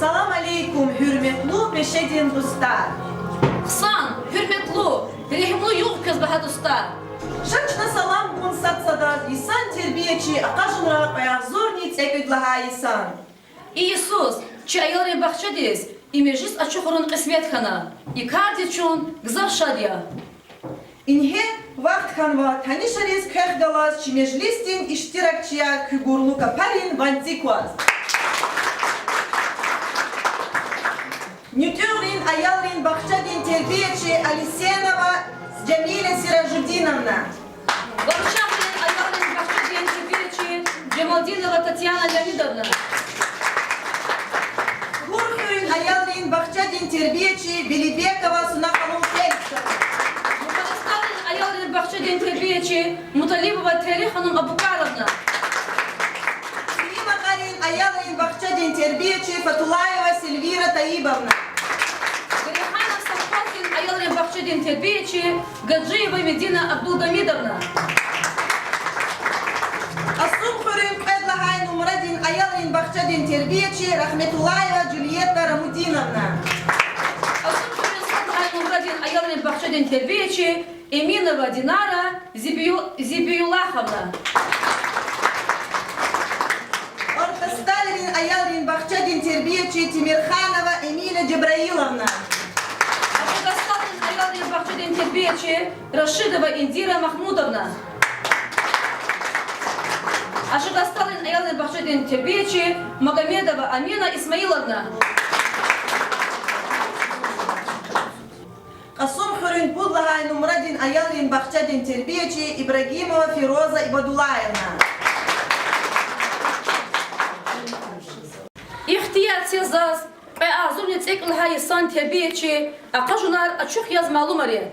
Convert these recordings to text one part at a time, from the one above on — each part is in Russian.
Salam aleykum hürmetli beşedin dostlar. Xsan, hürmetli, rehimli yok kız baha dostlar. Şaçna salam bun satsadat isan terbiyeci akajınra ayak zor nit ekvidlaha isan. İisus, çi ayarı bahçediz, imejis açıkırın kısmet kana. İkardi çun, gıza şadya. İnhe vakt kanva tanışarız kehdalas çi meclistin iştirakçıya kügurlu kaparin vantikvaz. Nütürin ayalrin bahçedin terbiyeci Alisenova Cemile Sirajudinovna. Варшавлин Айалин Бахчедин Тибиричи, Джемалдинова Татьяна Леонидовна. Гурхюрин ayalrin bahçedin terbiyeci Bilibekova Sunakhalum Felsova. Муталискалин Айалин Бахчедин Тибиричи, Муталибова Тереханум Абукаровна. Симакарин ayalrin bahçedin terbiyeci Fatulayeva Silvira Taibovna. Гериханов Савхалкин Айалин Бахчедин Тибиричи, Гаджиева Медина Абдулгамидовна. Asumxurin Qedlahay Numradin ayalrin bahçedin terbiyeci Rahmetulayeva Julieta Ramudinovna. Асумхурин Сандхай Мурадин Айалин Бахчедин Тибиричи, Эминова Динара Зибиюлаховна. Orkestalrin ayalrin bahçedin terbiyeci Timirkhanova Emina Cebrailovna. Ашигасталин Айалин Бахчедин Тибиричи, Рашидова Индира Махмудовна. Ашигасталин Айалин Бахчедин Тибиричи, Магомедова Амина Исмаиловна. Asumxurin Pudlahay Numradin ayalrin bahçedin terbiyeci İbrahimova Firoza İbadulayevna. İhtiyat sezaz, azumni tsekl hayisan terbiyeci, aqajunar açık yaz malumari.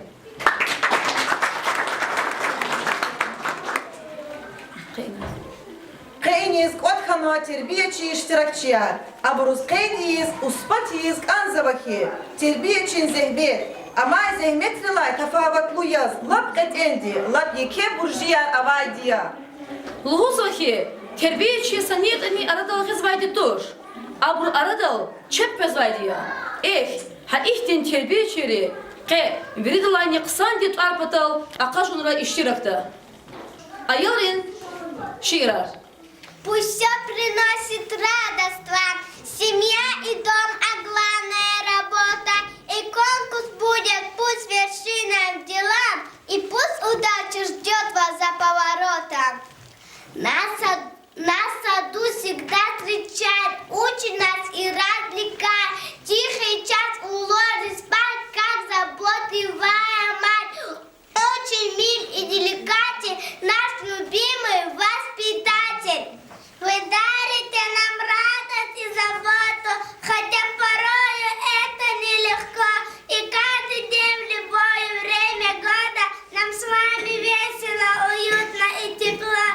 Qeyniz Qotxanova terbiyeci iştirakçıya. Aburuz qeyniz uspatiz Kanzavaki. Terbiyecin zehbet. Ama zehmetrilay tafavatlu yaz. Lap etendi. Lap yeke burjiyar avaydiya. Лгузахи, теrbiyeci saniyetini aradal hizvaydi dur. Abur aradal çep bezvaydiya. Ha ihtin terbiyeciri, viridalay niqsan dit arpatal, aqajunra iştirakta. Ayalin şiirar. Пусть все приносит радоство, семья и дом, а главное работа. И конкурс будет, пусть вершиной делам, и пусть удача ждет вас за поворотом. На саду всегда встречает, учит нас и развлекает. Тихий час уложит спать, как заботливая мать. Очень мил и деликатен наш любимый воспитатель. Вы дарите нам радость и заботу, хотя порою это нелегко. И каждый день в любое время года нам с вами весело, уютно и тепло.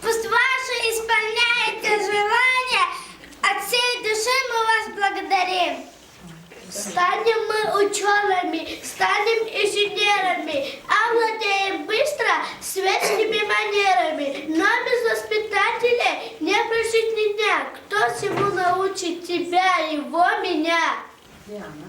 Пусть ваше исполняется желание, от всей души мы вас благодарим. Станем мы учеными, станем инженерами, овладеем быстро светскими манерами. Но без воспитателя не прожить ни дня. Кто всему научит тебя, его, меня?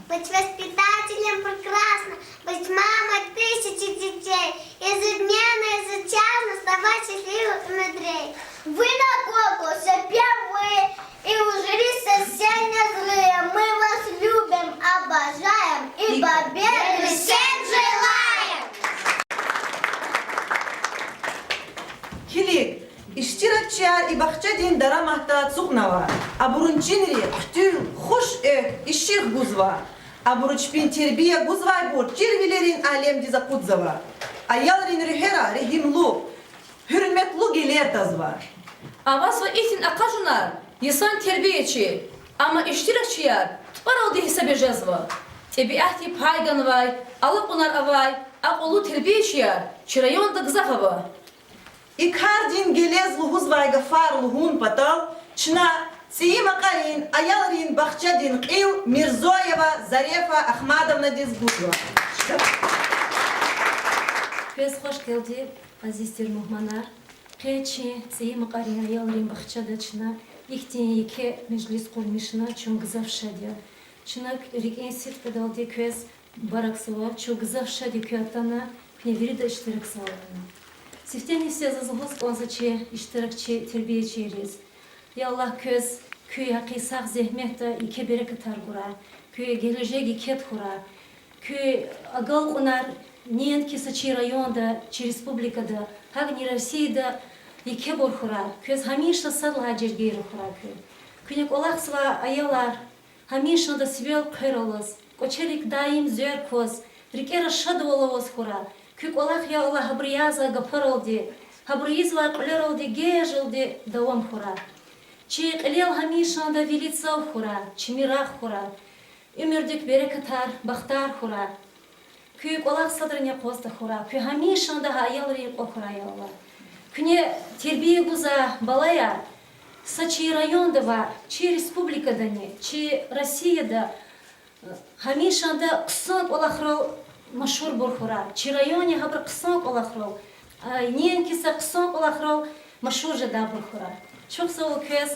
Быть воспитателем прекрасно, быть мамой тысячи детей. Ежедневно, ежечасно оставать счастливых и мудрей. Вы на конкурсе первые, и ужались совсем не злые. Мы вас любим, обожаем и победы всем желаем. Kilik, iştirakçıya ibahçedin daramahta tsuknava. Aburun cinri, qtül, hoş işir guzva. Aburuçpin terbiye guzvay bur, cirvilerin alem diza kudzava. Ayalrin rühera, rehimlu, hürmetlu gelir tazvar. Avaz ve ihtin aqajunar, insan terbiyeci, ama iştirakçıya tparaldi hisabe jazva. Tebiahti paygan vay, alıp onar avay, aqolu terbiyeciya, çirayonda gzafava. İkardin gelezlu huzvayga farlu hun patal, çna Siyimakarin, ayalrin bahçedin qil, Mirzoyeva, Zarefa, Ahmadovna dizguzva. Pes hoş geldi, azizdir muhmanar. Qeçi, Siyimakarin, ayalrin bahçede çna, İhtiyar iki meclis kurmuşuna çok güzel şadiye. Çınak riken sit kadar diye köz baraksıva çok güzel şadiye kıyatana pineviri de iştirak sağlarına. Siften istiyazı konzaçı iştirakçı terbiyeci yeriz. Ya Allah köz köy hakîsak zehmette iki bereket argura. Köy gelecek iket kura. Köy agal onar niyen ki saçı rayonda, çi respublikada, hagni Rossiyada iki bor kura. Köz hamişa sadla cergeri kura köy. Köynek olaqsva ayalar hamişa da sibel kırılız. Koçerik daim zör koz. Rikera şad olavuz kura. Köy olaq ya Allah habriyaza gapar oldu. Habriyizva kuler oldu, gej oldu davam kura. Çi qilel hamişa da vilitsav kura, çi mirah kura. Ömürdük bereketar, baktar kura. Köy olaq sadrına kosta kura. Köy hamişa da ayalri okura ya Allah. Küne terbiye guza balaya saçı rayonda var, çi respublikada ne, çi Rossiyada hamişa da kısank olaqral maşhur borxura. Çi rayoni haber kısank olaqral. Niyen kisa kısank olaqral maşhur jada borxura. Çok sağ ol köz.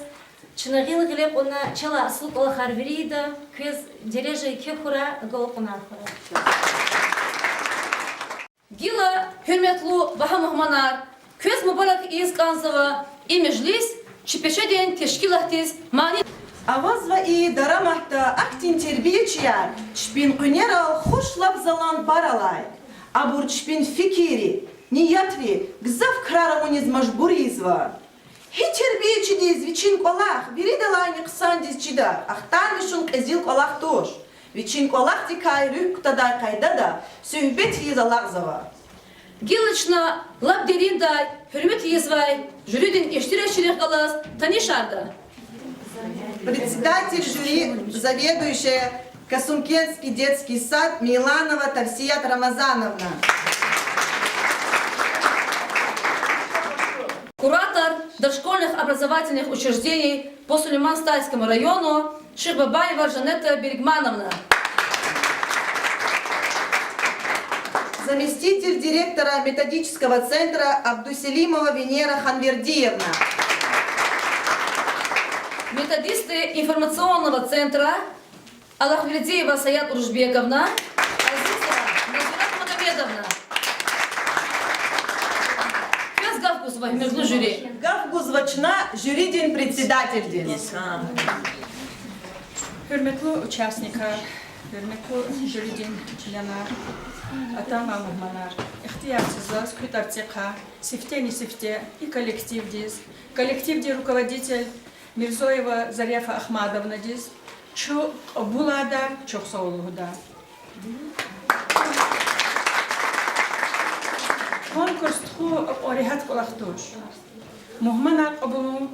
Çınagil gilep ona çala asıl olaqar veriydi. Köz dereje iki xura, gol onar xura. Gila hürmetli baha muhmanar, köz mübarek iz kanzava i meclis çipeşeden teşkilatız mani Avazva i daramahta aktin terbiyeciler çpin kıneral hoş labzalan baralay. Abur çpin fikiri, niyatri, gzaf kraramuniz majburizva. Hi terbiyeci diz viçin kolak, biri de layni kısan dizcida, ahtar mişun ezil kolak toş. Viçin kolak dikay rük taday kayda da, söhbet yizalakzava. Gilachna lab derinday hürmet yezvay jürидin iştirakçilik kalas tanışardı. Председатель жюри, заведующая Касумкенский детский сад Миланова Тавсият Рамазановна. Куратор дошкольных образовательных учреждений по Сулейман-Стальскому району Шихбабаева Жанетта Бергмановна. Заместитель директора методического центра Абдуселимова Венера Ханвердиевна. Методисты информационного центра Аллахвердиева Саят Уржбековна, Азизова Назират Магомедовна. Köz Gavkuzva, между жюри. Gavguzvaçna jüridin председатель. Hürmetli участникlar, hürmetli jüridin членler, atama muhmanar, ihtiyatsızlar, скрытартика, сифте не сифте и коллектив диз. Коллективде руководитель Мирзоева Зарефа Ахмадовна диз. Чу булада, çok sağ olun da. Konkurs txu orihat kolaktuş. Muhmanar qabulum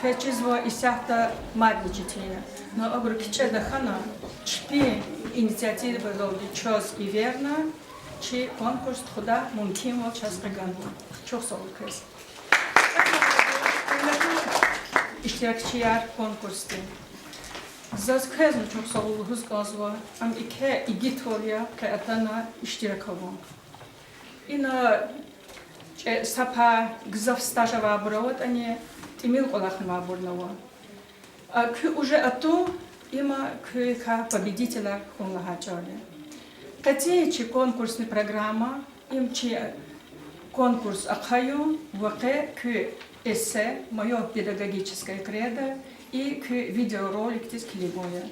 kachizva isahta madnichitiya. Но обручение дахана чпи инициатива долги час и верно, чи конкурс худа мумкин вол час каганда. Çok sağ olun kız. İştirakçılar konkursta. Zaz kızım çok sağ olun hız gazva. Am iki igit oluyor ki atana iştirak olun. İna sapa gzaf stajava buravot ani timil kolakhnva burnava. Кы уже ато има кыха победителя хунлагачали. Катеечи конкурсная программа, имчи конкурс ахаю, ваке кы эссе, мое педагогическое кредо и к видеоролик тискилигоя.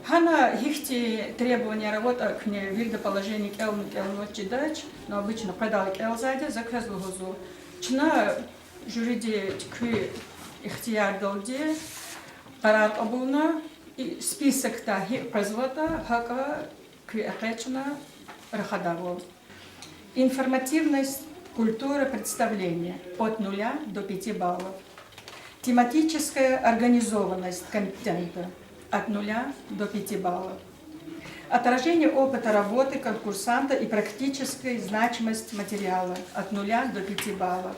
Хана ихти требования работы к не видоположение келнут чидач, но обычно продал келзаде заказ лугозу. Чна жюриди к ихтияр долде. Карар обуна и список тахи производа хака квиахечна рахадавол. Информативность, культура представления от 0 до 5 баллов. Тематическая организованность контента от 0 до 5 баллов. Отражение опыта работы конкурсанта и практическая значимость материала от 0 до 5 баллов.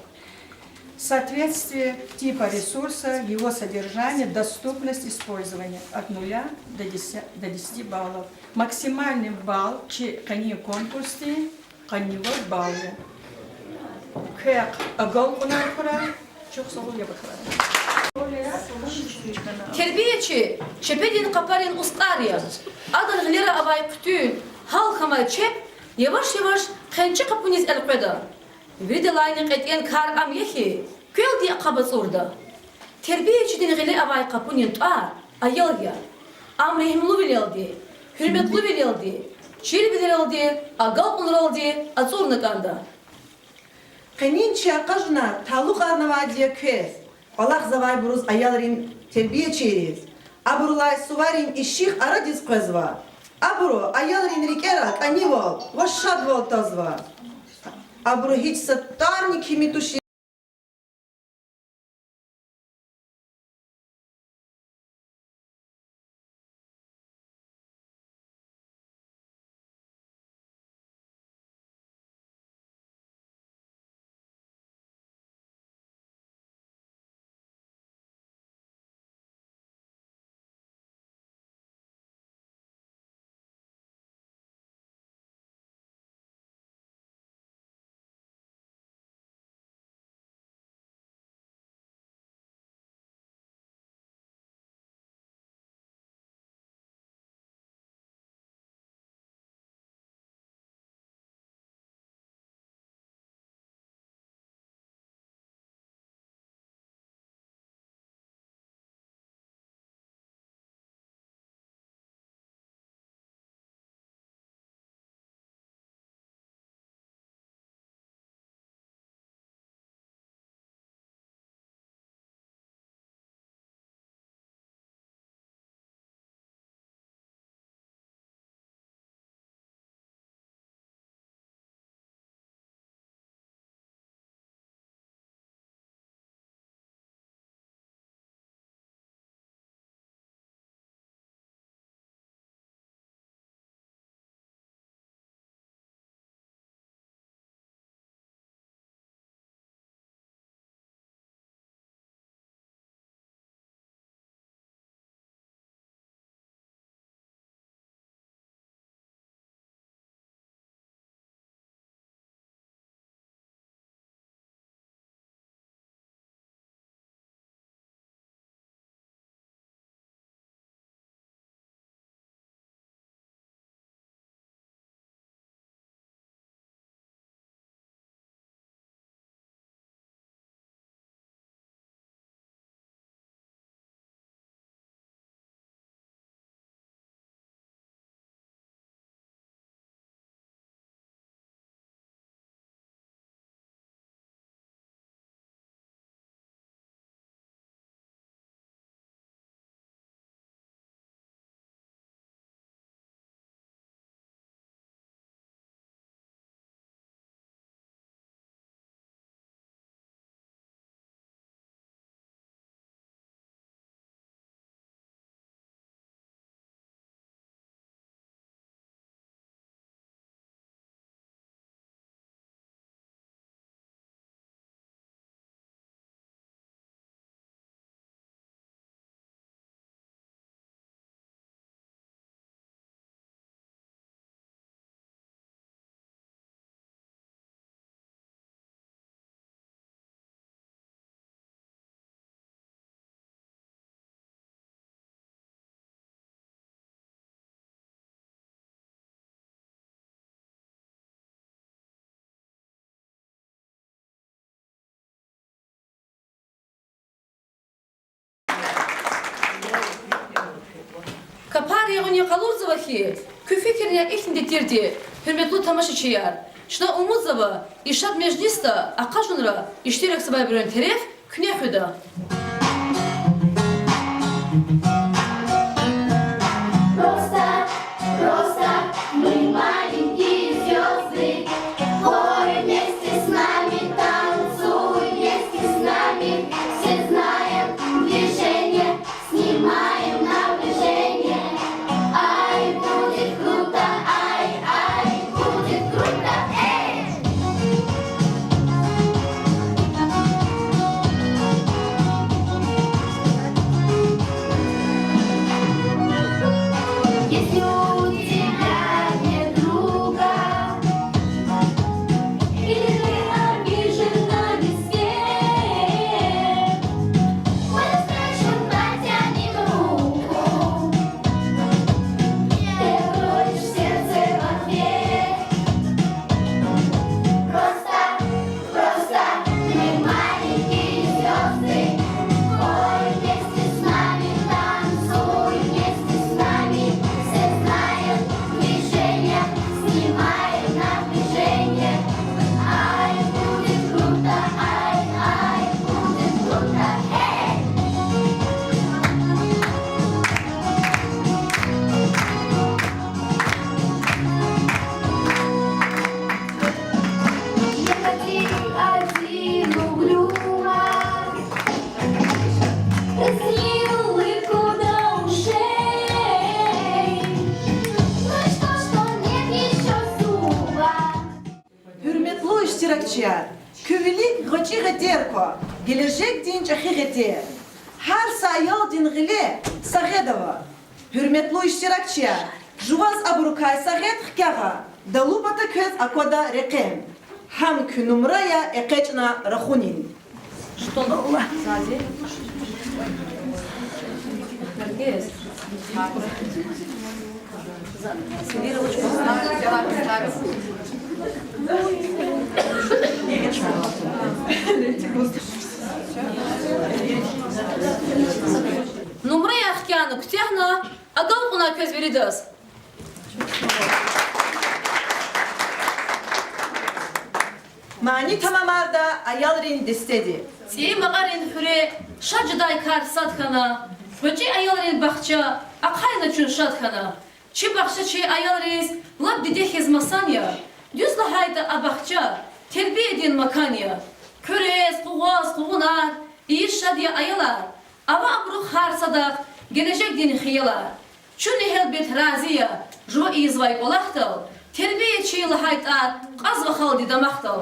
Соответствие типа ресурса, его содержания, доступность использования от 0 до 10 баллов. Максимальный балл чи кани конкурсе, канивой баллы. Кэк агал унархура, чок солу я бахара. Terbiyeçi, çepedin kaparin ustarya. Adan glera avay kütün, halkama çep, yavaş yavaş kençe kapuniz el koyda. Bir de layını qetyen kar am yehi, köl diye kabas orada. Terbiyeçi din gile avay kapunin tuar, ayal ya. Am rehimlu bilildi, hürmetli bilildi, çil bilildi, agal unroldi, azurna kanda. Qenin çiyakajna taluk arnavadiya köz. Allah zavay buruz ayalrin terbiye çeyriz. Aburulay suvarin işik aradiz qazva. Aburu ayalrin rikerak anivol, vaşadvol tazva. Aburu hiç sattarni kimi tuşi. Kapar yağın yakalur zavaki, küfikir ya ihtin detirdi, hürmetli tamaşaçılar. Şuna umut zava, işat mecliste, akajunra, iştirek sabay bilen teref, künye hüda. der ko. Gelecek din çahigete. Her sayal din gile sagedava. Hürmetli iştirakçılar. Juvaz abrukay saget hkaga. Dalubata köz akoda rekem. Ham kü numaraya ekeçna rahunin. Что Allah сзади? Наргиз. Себе ручку. Numraya ahkanı kütüyahna, adal buna köz veriyoruz. Mani tamamarda ayalrin destedi. Siye mağarin hüre, şacıday kar satkana, Böce ayalrin bahça, akayna çün şatkana. Çi bahça çi ayalriz, lab dide hizmasan ya. Düzla hayda abahça, terbiye edin makanya. Körez, kuvaz, kuvunar, iyi şadiye ayalar. Ava abruh har sadak, gelecek din hiyalar. Çün ehel bir raziya, jo izvay olahtal. Terbiye çi lahayda, qaz ve haldi damahtal.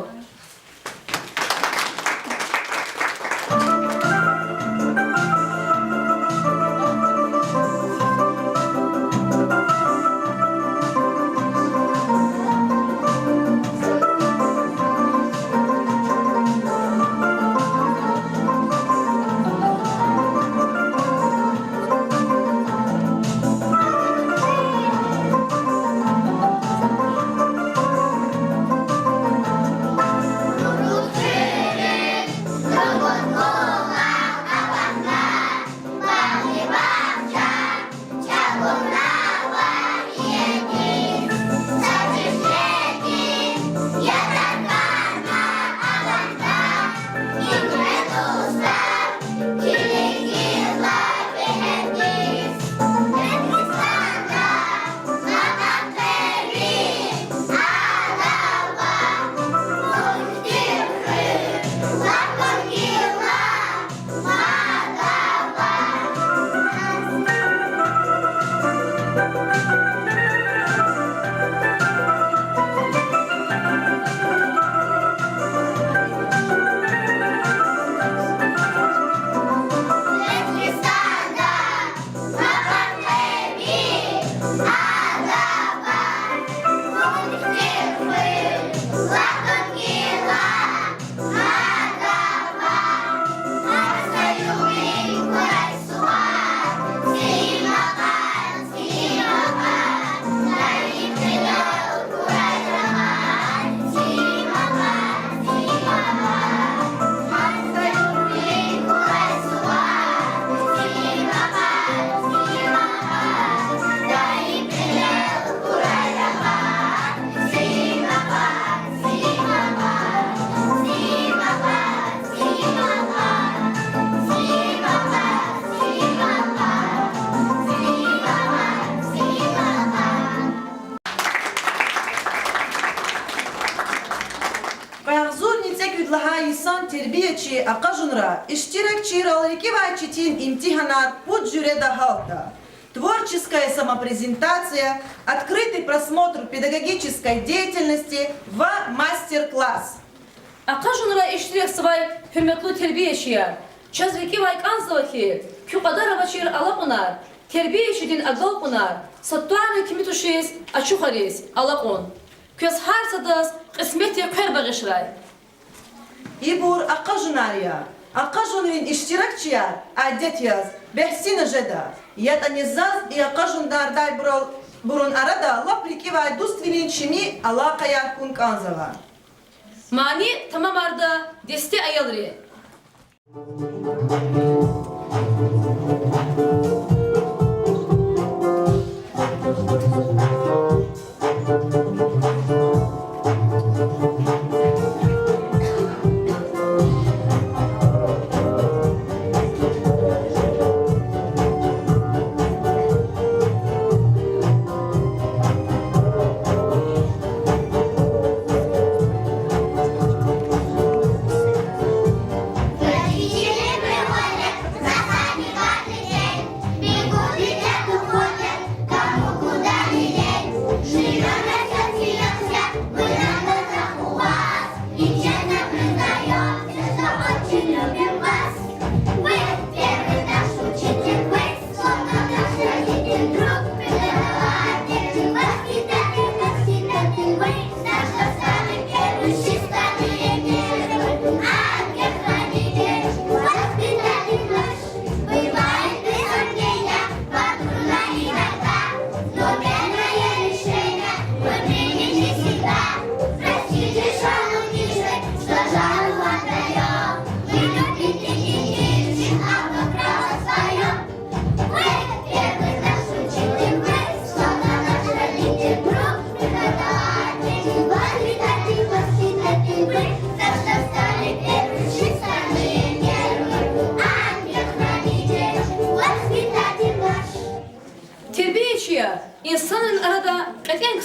Terbiyeci akajunra, iştirakçı ролики вачитин имтиханар под жюреда халта. Творческая самопрезентация, открытый просмотр педагогической деятельности в мастер-класс. Akajunra iştirak svay hürmetli terbiyeciler. Çazviki vay kanzavaki, kü kadar avaçır alapunar, terbiyecinin agalpunar, sattuanı kimi tuşiz, açukhariz, alakun. Köz har sadas, kısmeti kör bağışray. İbur akajunarya, akajunrin iştirakçıya adet yaz, behsine jeda. Yata nizaz i akajundarday burun arada lapriki vay dustvilin çimi alakaya kun kanzava. Mani tamam arda desti ayalri.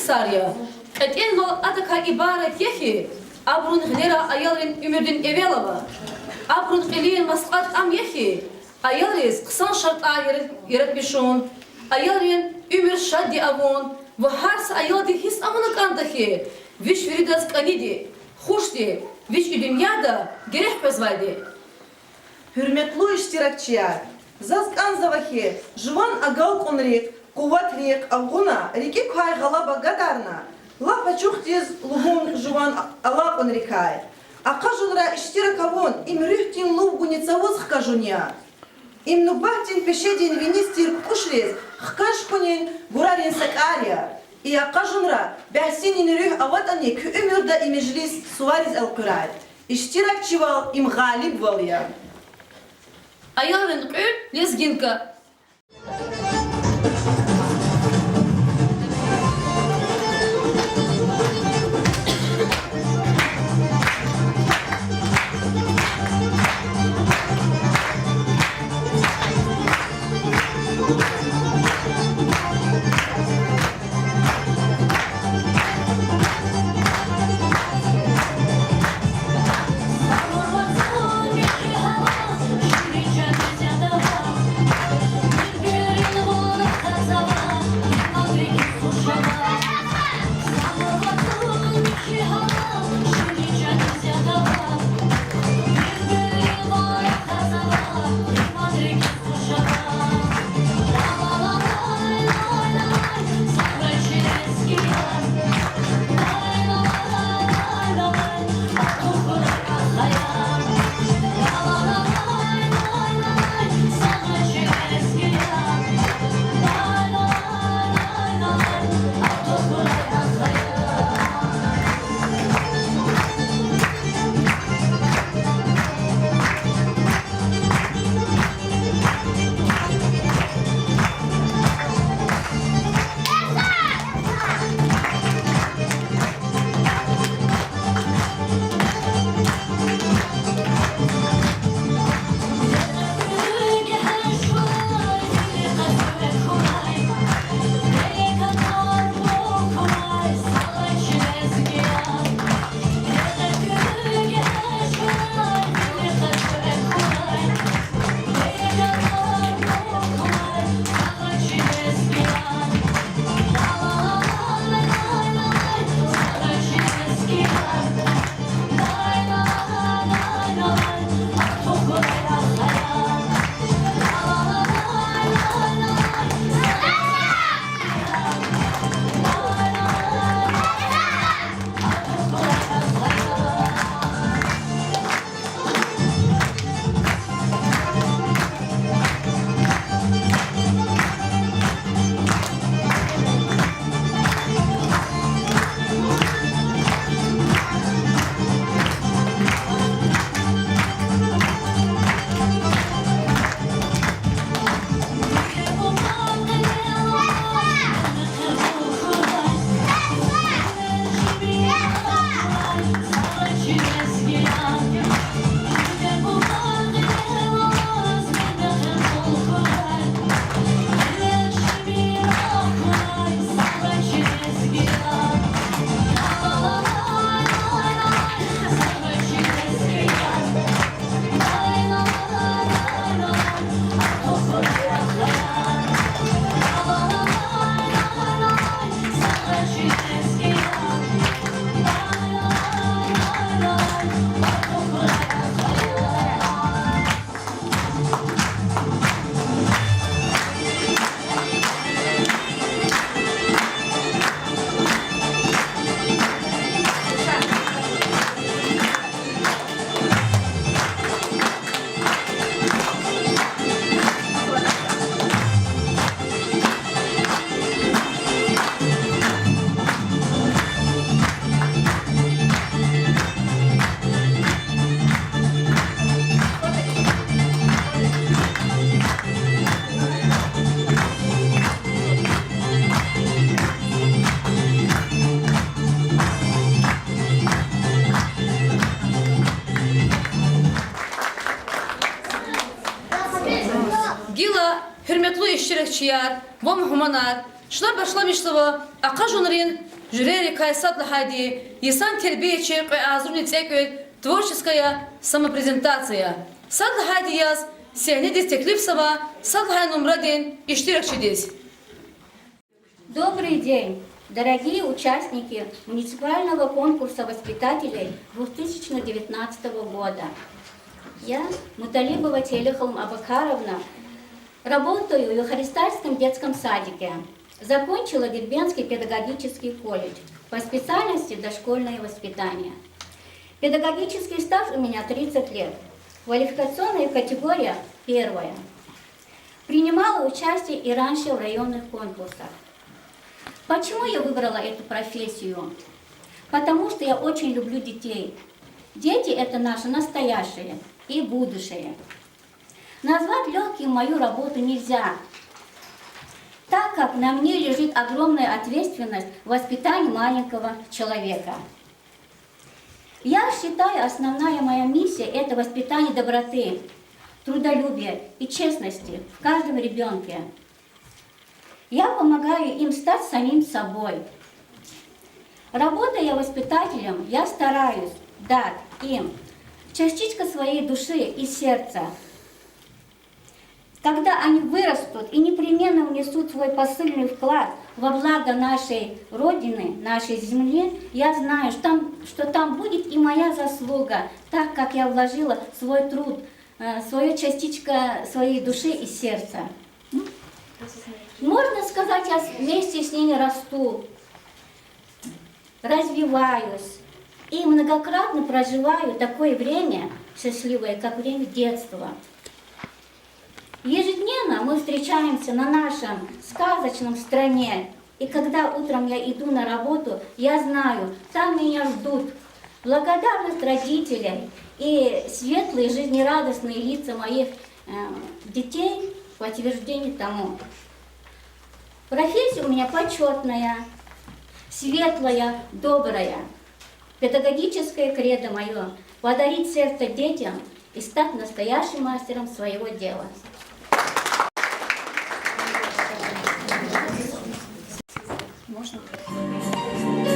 sarıya. En lol adaka ibaret yehi. Abrun hnera ayalın ümürdün evelava. Abrun qiliyin masqat am yehi. Ayalız kısan şart yaratmışın. Ayalın ümür şaddi avun. Ve harsa ayaldı his amını kandahi. Viş veridas kanidi. Hoşdi. Viş dünyada gerek pezvaydi. Hürmetli iştirakçılar, Zazkan zavahı, Jvan agal konrik, kuvat rik, avguna, riki kay galaba gadarna, la paçuk diz luhun Jvan ala konrikay. Ака жунра iştirakavun, im rühtin luv gunicavuz hkajunya. Im nubahtin peşedin vinistir kuşriz, hkaş kunin burarin sakarya. И ака жунра, бәсинин rüh avatani kü ömürda imejlis suvariz el-kuray. İştirakçıval im galib valya. Ayalın qül lezginka. Hürmetli iştirakçılar, bu mühmanar, şular başlamıştı bu, Aka Junior'in Жюрери Кайсат Лахайди, Исан Тербиечи, Азруни Цекве, творческая самопрезентация. Сад Лахайди яз, Сианидис Теклипсова, Сад Лахай Нумрадин, Иштиракшидис. Добрый день, дорогие участники муниципального конкурса воспитателей 2019 года. Я, Муталибова Телехалм Абакаровна, работаю в Юхаристальском детском садике. Закончила Дербенский педагогический колледж по специальности дошкольное воспитание. Педагогический стаж у меня 30 лет. Квалификационная категория первая. Принимала участие и раньше в районных конкурсах. Почему я выбрала эту профессию? Потому что я очень люблю детей. Дети – это наше настоящее и будущее. Назвать легким мою работу нельзя, так как на мне лежит огромная ответственность в воспитании маленького человека. Я считаю, основная моя миссия – это воспитание доброты, трудолюбия и честности в каждом ребенке. Я помогаю им стать самим собой. Работая воспитателем, я стараюсь дать им частичку своей души и сердца. Когда они вырастут и непременно внесут свой посильный вклад во благо нашей Родины, нашей земли, я знаю, что там будет и моя заслуга, так как я вложила свой труд, свою частичку своей души и сердца. Можно сказать, я вместе с ними расту, развиваюсь и многократно проживаю такое время счастливое, как время детства. Ежедневно мы встречаемся на нашем сказочном стране, и когда утром я иду на работу, я знаю, там меня ждут благодарность родителей и светлые, жизнерадостные лица моих детей в подтверждение тому. Профессия у меня почетная, светлая, добрая. Педагогическое кредо мое – подарить сердце детям и стать настоящим мастером своего дела. Можно?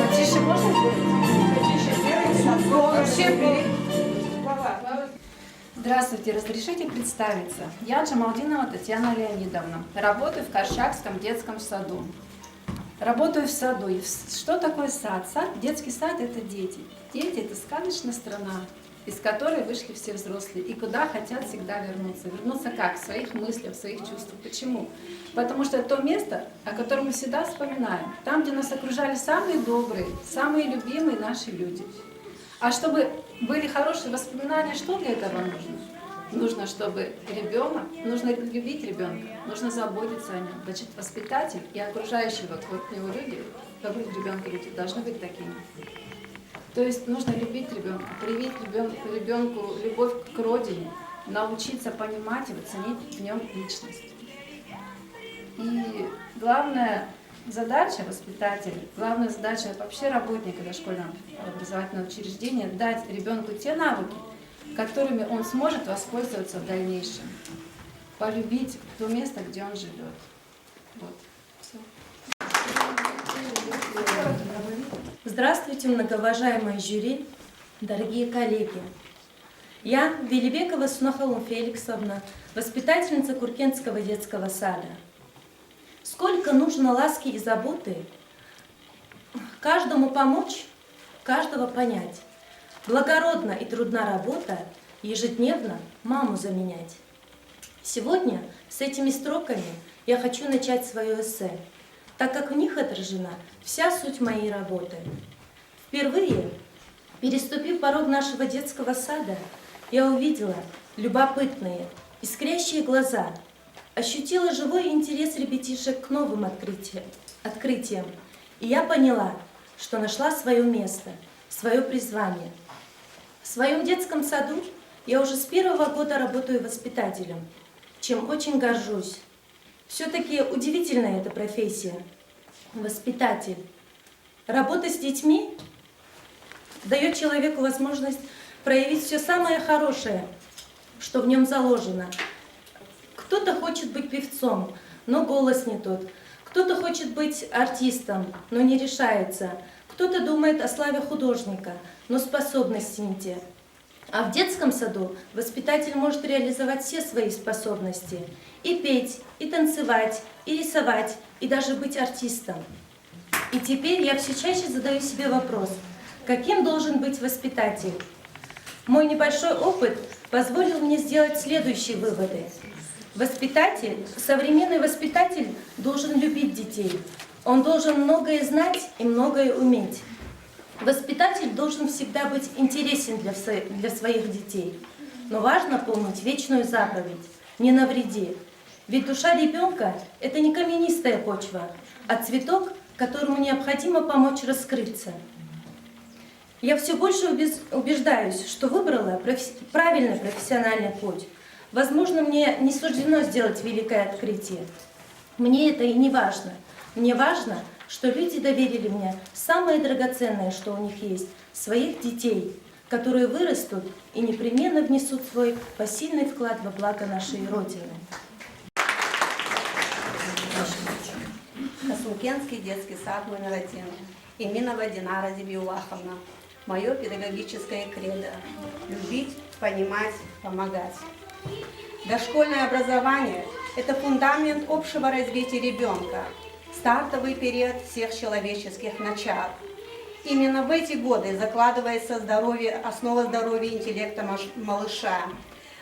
Потише можно сделать? Потише сделайте. Всем привет. Здравствуйте, разрешите представиться. Я Джамалдинова Татьяна Леонидовна. Работаю в Корчакском детском саду. Работаю в саду. И что такое сад? Детский сад – это дети. Дети – это сказочная страна, из которой вышли все взрослые и куда хотят всегда вернуться. Вернуться как? В своих мыслях, в своих чувствах. Почему? Потому что это то место, о котором мы всегда вспоминаем. Там, где нас окружали самые добрые, самые любимые наши люди. А чтобы были хорошие воспоминания, что для этого нужно? Нужно, чтобы нужно любить ребенка, нужно заботиться о нем. Значит, воспитатель и окружающие вокруг него люди, вокруг ребенка люди должны быть такими. То есть нужно любить ребенка, привить ребенку любовь к родине, научиться понимать и ценить в нем личность. И главная задача воспитателя, главная задача вообще работника дошкольного образовательного учреждения – дать ребенку те навыки, которыми он сможет воспользоваться в дальнейшем. Полюбить то место, где он живет. Вот. Все. Здравствуйте, многоуважаемые жюри, дорогие коллеги. Я, Велибекова Сунахалум Феликсовна, воспитательница Куркентского детского сада. Сколько нужно ласки и заботы, каждому помочь, каждого понять. Благородна и трудна работа, ежедневно маму заменять. Сегодня с этими строками я хочу начать свое эссе, так как в них отражена вся суть моей работы. Впервые, переступив порог нашего детского сада, я увидела любопытные, искрящие глаза, ощутила живой интерес ребятишек к новым открытиям, и я поняла, что нашла свое место, свое призвание. В своем детском саду я уже с первого года работаю воспитателем, чем очень горжусь. Все-таки удивительная эта профессия – воспитатель. Работа с детьми дает человеку возможность проявить все самое хорошее, что в нем заложено. Кто-то хочет быть певцом, но голос не тот. Кто-то хочет быть артистом, но не решается. Кто-то думает о славе художника, но способности не те. А в детском саду воспитатель может реализовать все свои способности. И петь, и танцевать, и рисовать, и даже быть артистом. И теперь я все чаще задаю себе вопрос, каким должен быть воспитатель? Мой небольшой опыт позволил мне сделать следующие выводы. Современный воспитатель должен любить детей. Он должен многое знать и многое уметь. Воспитатель должен всегда быть интересен для своих детей. Но важно помнить вечную заповедь «Не навреди». Ведь душа ребенка – это не каменистая почва, а цветок, которому необходимо помочь раскрыться. Я все больше убеждаюсь, что выбрала правильный профессиональный путь. Возможно, мне не суждено сделать великое открытие. Мне это и не важно. Мне важно, что люди доверили мне самое драгоценное, что у них есть – своих детей, которые вырастут и непременно внесут свой посильный вклад во благо нашей Родины. Космукенский детский сад номер 1. Иминова Динара Зибиулаховна. Мое педагогическое кредо. Любить, понимать, помогать. Дошкольное образование – это фундамент общего развития ребенка, стартовый период всех человеческих начал. Именно в эти годы закладывается основа здоровья и интеллекта малыша.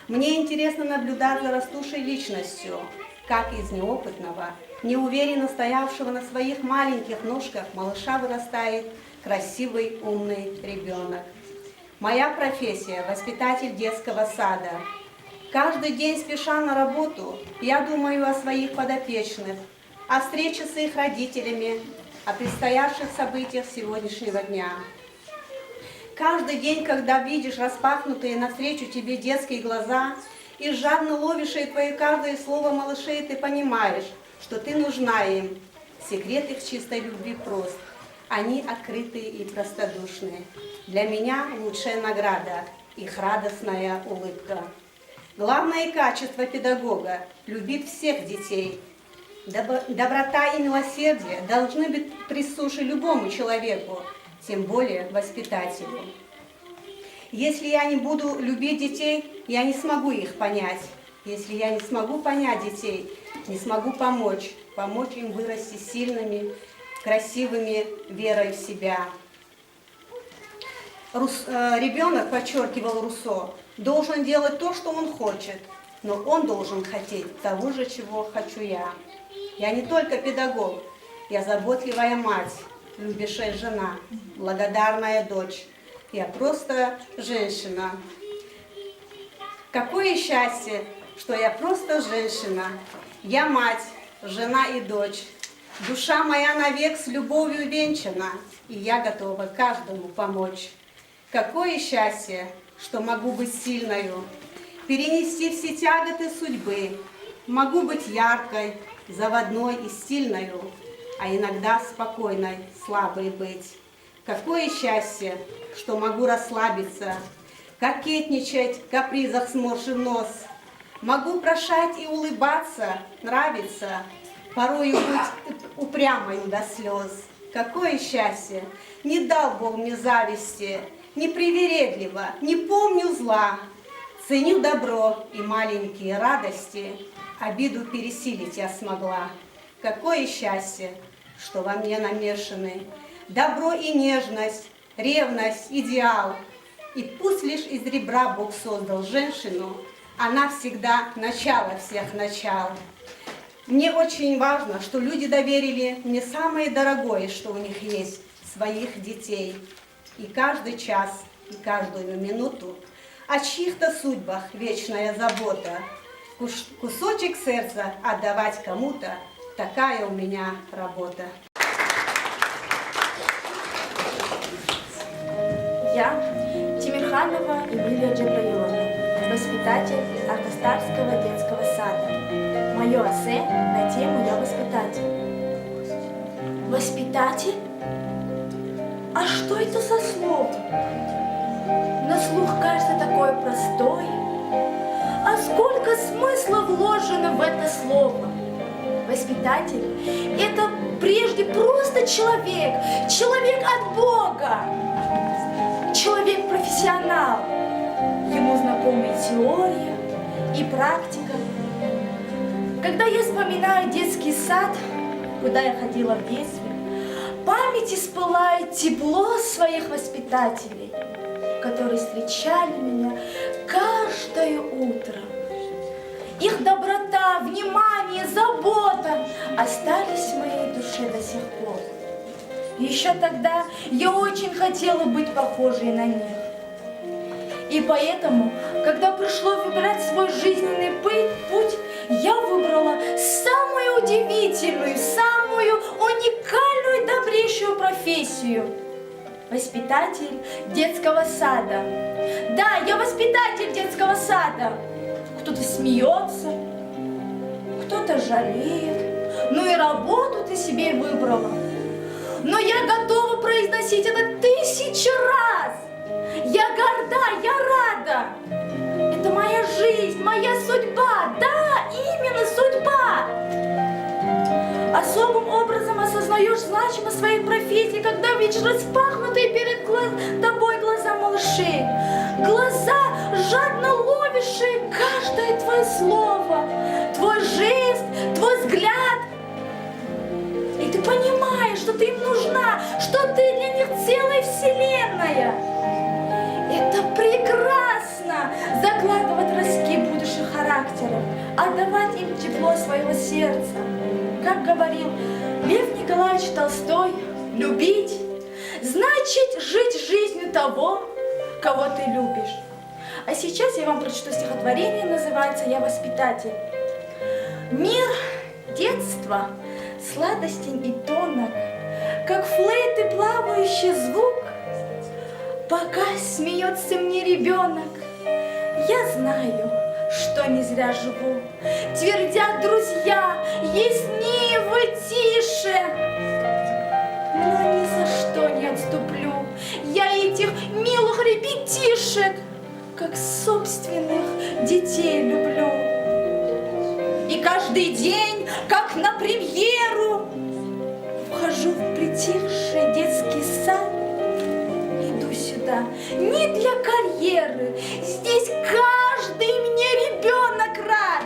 Мне интересно наблюдать за растущей личностью, как из неопытного, неуверенно стоявшего на своих маленьких ножках малыша вырастает красивый, умный ребенок. Моя профессия – воспитатель детского сада. Каждый день, спеша на работу, я думаю о своих подопечных, о встрече с их родителями, о предстоящих событиях сегодняшнего дня. Каждый день, когда видишь распахнутые навстречу тебе детские глаза и жадно ловишь твое каждое слово малышей, ты понимаешь, что ты нужна им. Секрет их чистой любви прост. Они открытые и простодушные. Для меня лучшая награда – их радостная улыбка. Главное качество педагога – любить всех детей. Доброта и милосердие должны быть присущи любому человеку, тем более воспитателю. Если я не буду любить детей, я не смогу их понять. Если я не смогу понять детей, не смогу помочь им вырасти сильными, красивыми, верой в себя. Ребенок, подчеркивал Руссо, должен делать то, что он хочет, но он должен хотеть того же, чего хочу я. Я не только педагог, я заботливая мать, любящая жена, благодарная дочь. Я просто женщина. Какое счастье, что я просто женщина. Я мать, жена и дочь. Душа моя навек с любовью венчана, и я готова каждому помочь. Какое счастье, что могу быть сильною, перенести все тяготы судьбы. Могу быть яркой, заводной и стильною, а иногда спокойной, слабой быть. Какое счастье, что могу расслабиться, кокетничать, в капризах сморщив нос. Могу прошать и улыбаться, нравиться, порою быть упрямою до слез. Какое счастье! Не дал Бог мне зависти, не привередливо, не помню зла. Ценю добро и маленькие радости, обиду пересилить я смогла. Какое счастье, что во мне намешаны добро и нежность, ревность, идеал. И пусть лишь из ребра Бог создал женщину, она всегда начало всех начал. Мне очень важно, что люди доверили мне самое дорогое, что у них есть, своих детей. И каждый час, и каждую минуту о чьих-то судьбах вечная забота. Кусочек сердца отдавать кому-то, такая у меня работа. Я Тимирханова Эмилия Джабраиловна, воспитатель Артастарского детского сада. Мое эссе на тему «Я воспитатель». Воспитатель? А что это за слово? На слух кажется такое простое. А сколько смысла вложено в это слово? Воспитатель – это прежде просто человек, человек от Бога, человек-профессионал. Ему знакомы и теория, и практика. Когда я вспоминаю детский сад, куда я ходила в детстве, в памяти всплывает тепло своих воспитателей, которые встречали меня каждое утро. Их доброта, внимание, забота остались в моей душе до сих пор. Еще тогда я очень хотела быть похожей на них. И поэтому, когда пришло выбирать свой жизненный путь, я выбрала самую удивительную, самую уникальную, добрейшую профессию – воспитатель детского сада. Да, я воспитатель детского сада. Кто-то смеется, кто-то жалеет. Ну и работу ты себе выбрала. Но я готова произносить это 1000 раз. Я горда, я рада. Это моя жизнь, моя судьба. Да, именно судьба. Особым образом осознаешь значимость своей профессии, когда видишь распахнутые перед тобой глаза малышей. Глаза, жадно ловившие каждое твое слово, твой жест, твой взгляд. И ты понимаешь, что ты им нужна, что ты для них целая вселенная. Это прекрасно — закладывать ростки будущих характеров, отдавать им тепло своего сердца. Как говорил Лев Николаевич Толстой, любить значит жить жизнью того, кого ты любишь. А сейчас я вам прочту стихотворение, называется «Я воспитатель». Мир детства сладостен и тонок, как флейты плавающий звук. Пока смеется мне ребенок, я знаю, что не зря живу. Твердят друзья, яснее вы тише. Но ни за что не отступлю. Я этих милых ребятишек, как собственных детей, люблю. И каждый день, как на премьеру, вхожу в притихший детский сад. Иду сюда не для карьеры, здесь каждый мне ребенок рад.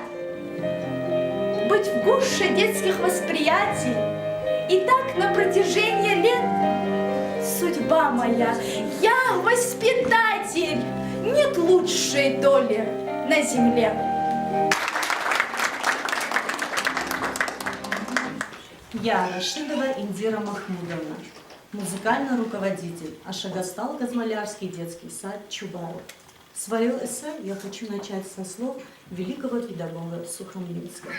Быть в гуще детских восприятий, и так на протяжении лет судьба моя, я воспитатель, нет лучшей доли на земле. Я, Рашидова Индира Махмудовна, музыкальный руководитель Ашагастал Казмалярский детский сад Чубаров. Свое эссе я хочу начать со слов великого педагога Сухомлинского.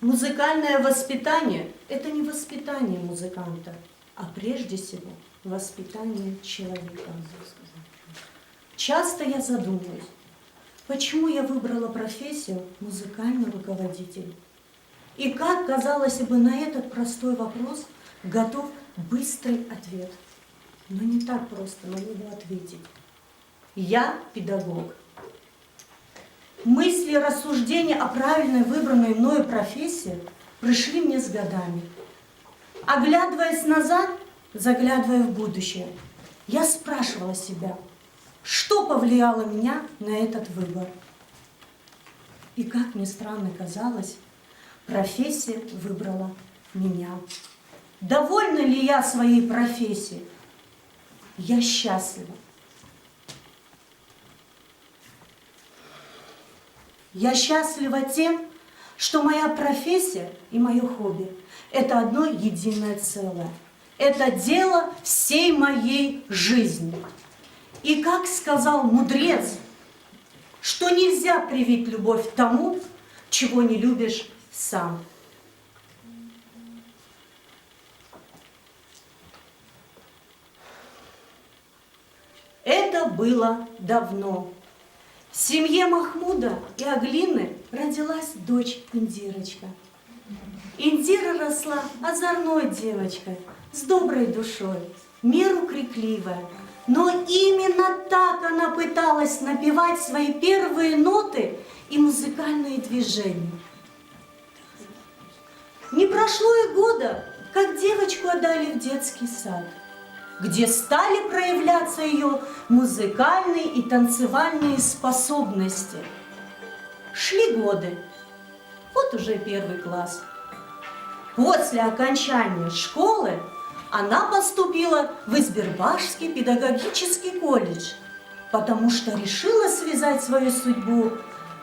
Музыкальное воспитание – это не воспитание музыканта, а прежде всего воспитание человека. Часто я задумываюсь, почему я выбрала профессию музыкальный руководитель. И как, казалось бы, на этот простой вопрос готов быстрый ответ. Но не так просто на него ответить. Я педагог. Мысли и рассуждения о правильной выбранной мною профессии пришли мне с годами. Оглядываясь назад, заглядывая в будущее, я спрашивала себя, что повлияло меня на этот выбор. И как мне странно казалось, профессия выбрала меня. Довольна ли я своей профессией? Я счастлива. Я счастлива тем, что моя профессия и мое хобби – это одно единое целое. Это дело всей моей жизни. И как сказал мудрец, что нельзя привить любовь тому, чего не любишь сам. Это было давно. В семье Махмуда и Аглины родилась дочь Индирочка. Индира росла озорной девочкой, с доброй душой, в меру крикливая. Но именно так она пыталась напевать свои первые ноты и музыкальные движения. Не прошло и года, как девочку отдали в детский сад, где стали проявляться ее музыкальные и танцевальные способности. Шли годы, вот уже 1 класс. После окончания школы она поступила в Избербашский педагогический колледж, потому что решила связать свою судьбу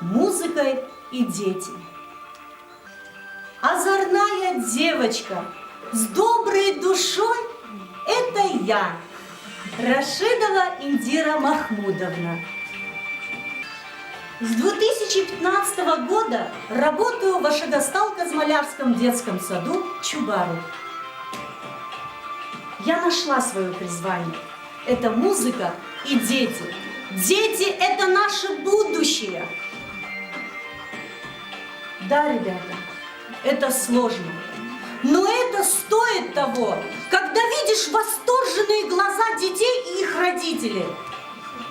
музыкой и детьми. Озорная девочка с доброй душой – это я, Рашидова Индира Махмудовна. С 2015 года работаю в Ашагастал-Казмалярском детском саду Чубару. Я нашла свое призвание. Это музыка и дети. Дети – это наше будущее. Да, ребята, это сложно. Но это стоит того, когда видишь восторженные глаза детей и их родителей.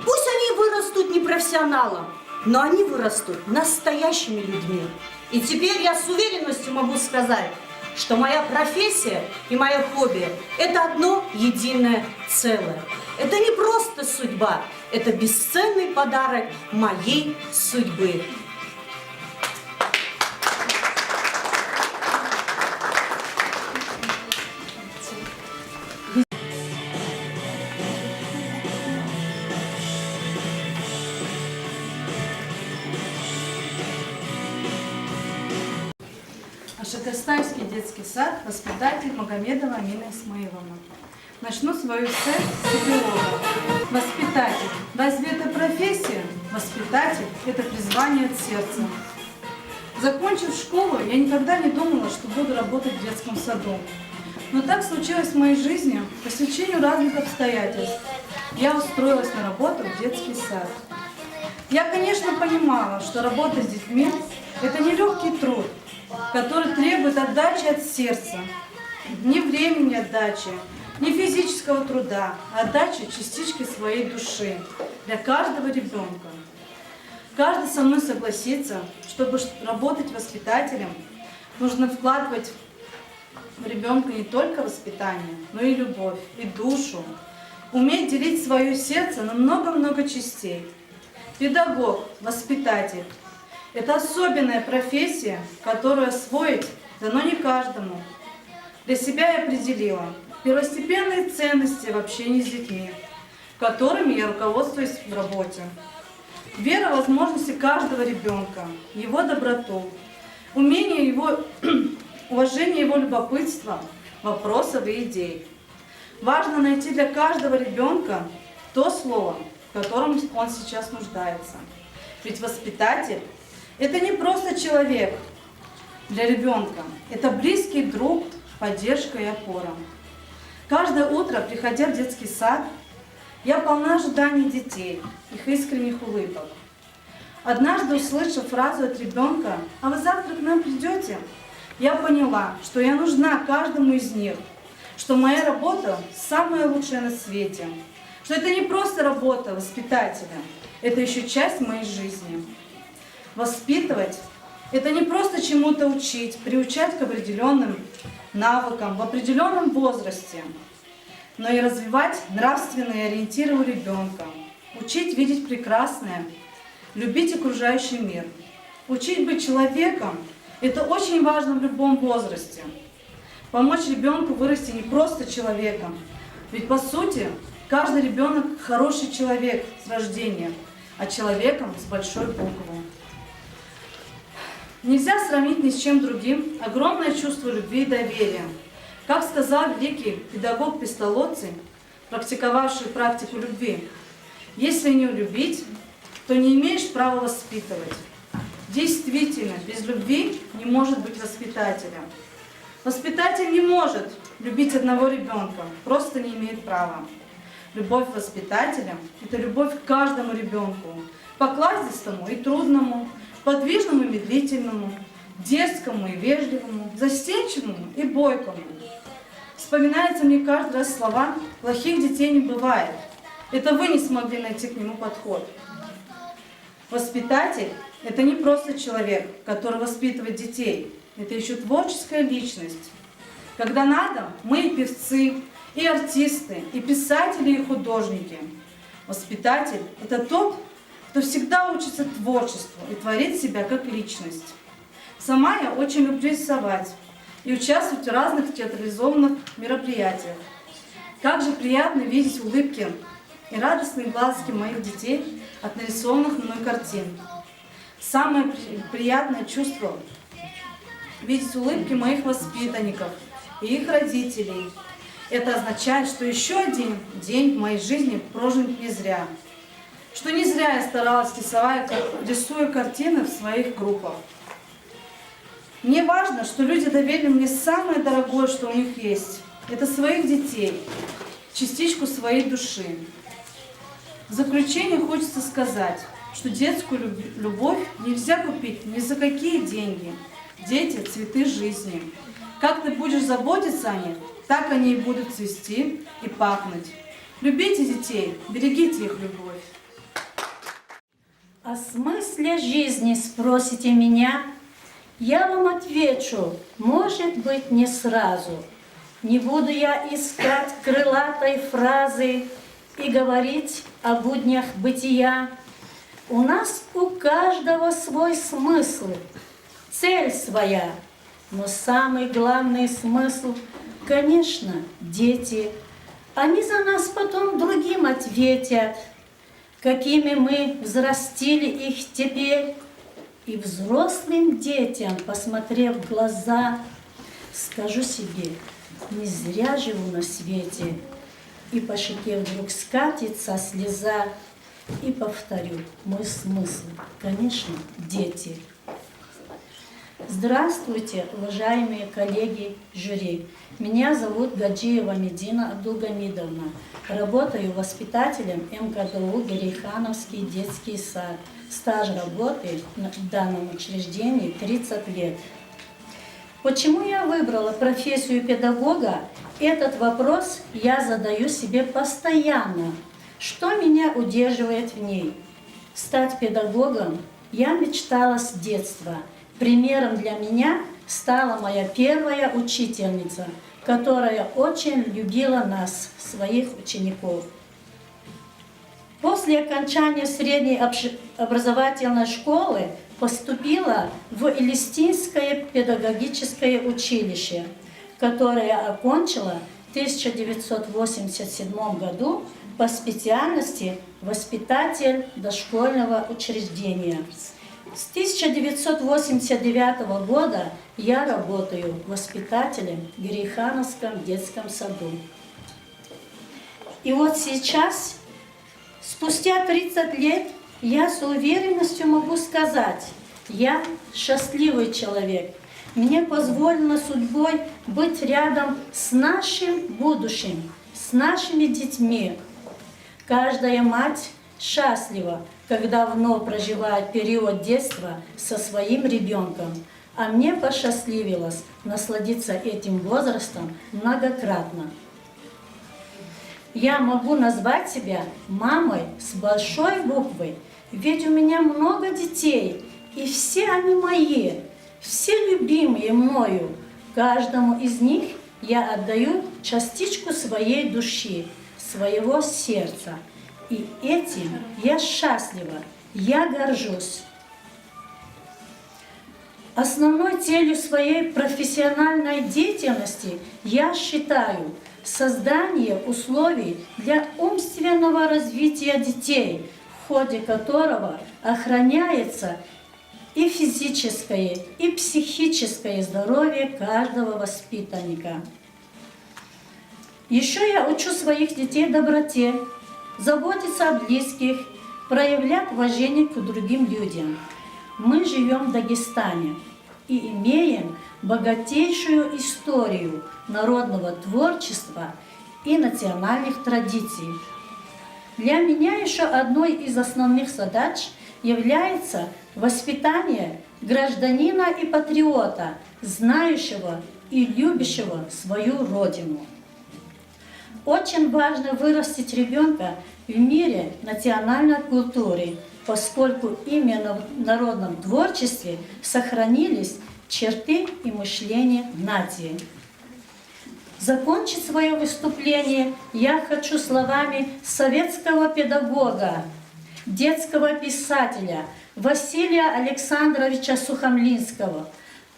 Пусть они вырастут не профессионалом, но они вырастут настоящими людьми. И теперь я с уверенностью могу сказать, что моя профессия и мое хобби – это одно единое целое. Это не просто судьба, это бесценный подарок моей судьбы. Ашагастальский детский сад, воспитатель Магомедова Амина Исмаиловна. Начну свою цель с эпилога. Воспитатель. Разве это профессия? Воспитатель – это призвание от сердца. Закончив школу, я никогда не думала, что буду работать в детском саду. Но так случилось в моей жизни по стечению разных обстоятельств. Я устроилась на работу в детский сад. Я, конечно, понимала, что работа с детьми – это нелегкий труд, который требует отдачи от сердца. Ни времени отдачи, ни физического труда, а отдачи частички своей души для каждого ребенка. Каждый со мной согласится, чтобы работать воспитателем, нужно вкладывать в ребенка не только воспитание, но и любовь, и душу. Уметь делить свое сердце на много-много частей. Педагог, воспитатель – это особенная профессия, которую освоить дано не каждому. Для себя я определила первостепенные ценности в общении с детьми, которыми я руководствуюсь в работе. Вера в возможности каждого ребенка, его доброту, умение его, уважение его любопытства, вопросов и идей. Важно найти для каждого ребенка то слово, в котором он сейчас нуждается. Ведь воспитатель – это не просто человек для ребенка, это близкий друг, поддержка и опора. Каждое утро, приходя в детский сад, я полна ожиданий детей, их искренних улыбок. Однажды, услышав фразу от ребенка: «А вы завтра к нам придете?», я поняла, что я нужна каждому из них, что моя работа самая лучшая на свете, что это не просто работа воспитателя, это еще часть моей жизни. Воспитывать – это не просто чему-то учить, приучать к определенным навыкам в определенном возрасте, но и развивать нравственные ориентиры у ребенка, учить видеть прекрасное, любить окружающий мир. Учить быть человеком – это очень важно в любом возрасте. Помочь ребенку вырасти не просто человеком, ведь по сути каждый ребенок хороший человек с рождения, а человеком с большой буквы. Нельзя сравнить ни с чем другим огромное чувство любви и доверия. Как сказал великий педагог Пестолоцций, практиковавший практику любви: если не любить, то не имеешь права воспитывать. Действительно, без любви не может быть воспитателя. Воспитатель не может любить одного ребенка, просто не имеет права. Любовь к воспитателям – это любовь к каждому ребенку, покладистому и трудному, подвижному и медлительному, дерзкому и вежливому, застенчивому и бойкому. Вспоминается мне каждый раз слова: «Плохих детей не бывает». Это вы не смогли найти к нему подход. Воспитатель – это не просто человек, который воспитывает детей. это еще творческая личность. Когда надо, мы и певцы, и артисты, и писатели, и художники. Воспитатель – это тот, кто всегда учится творчеству и творит себя как личность. Сама я очень люблю рисовать и участвовать в разных театрализованных мероприятиях. Как же приятно видеть улыбки и радостные глазки моих детей от нарисованных мной картин. Самое приятное чувство – видеть улыбки моих воспитанников и их родителей. Это означает, что еще один день в моей жизни прожит не зря. Что не зря я старалась, рисуя картины в своих группах. Мне важно, что люди доверили мне самое дорогое, что у них есть. Это своих детей, частичку своей души. В заключение хочется сказать, что детскую любовь нельзя купить ни за какие деньги. Дети – цветы жизни. Как ты будешь заботиться о них, так они и будут цвести и пахнуть. Любите детей, берегите их любовь. О смысле жизни спросите меня, я вам отвечу, может быть, не сразу. Не буду я искать крылатой фразы и говорить о буднях бытия. У нас у каждого свой смысл, цель своя. Но самый главный смысл, конечно, дети. Они за нас потом другим ответят, какими мы взрастили их теперь. И взрослым детям, посмотрев в глаза, скажу себе, не зря живу на свете. И по щеке вдруг скатится слеза. И повторю, мой смысл, конечно, дети. Здравствуйте, уважаемые коллеги жюри. Меня зовут Гаджиева Медина Абдулгамидовна. Работаю воспитателем МКДУ Герейхановский детский сад. Стаж работы в данном учреждении 30 лет. Почему я выбрала профессию педагога? Этот вопрос я задаю себе постоянно. Что меня удерживает в ней? Стать педагогом я мечтала с детства. Примером для меня стала моя первая учительница, которая очень любила нас, своих учеников. После окончания средней образовательной школы поступила в Элистинское педагогическое училище, которое окончила в 1987 году по специальности воспитатель дошкольного учреждения. С 1989 года я работаю воспитателем в Герейхановском детском саду. И вот сейчас, спустя 30 лет, я с уверенностью могу сказать, я счастливый человек. Мне позволено судьбой быть рядом с нашим будущим, с нашими детьми. Каждая мать счастлива, когда вновь проживает период детства со своим ребенком. А мне посчастливилось насладиться этим возрастом многократно. Я могу назвать себя мамой с большой буквы, ведь у меня много детей, и все они мои, все любимые мною. Каждому из них я отдаю частичку своей души, своего сердца. И этим я счастлива, я горжусь. Основной целью своей профессиональной деятельности я считаю создание условий для умственного развития детей, в ходе которого охраняется и физическое, и психическое здоровье каждого воспитанника. Еще я учу своих детей доброте, заботиться о близких, проявлять уважение к другим людям. Мы живем в Дагестане и имеем богатейшую историю народного творчества и национальных традиций. Для меня еще одной из основных задач является воспитание гражданина и патриота, знающего и любящего свою родину. Очень важно вырастить ребенка в мире национальной культуры, поскольку именно в народном творчестве сохранились черты и мышления нации. Закончить свое выступление я хочу словами советского педагога, детского писателя Василия Александровича Сухомлинского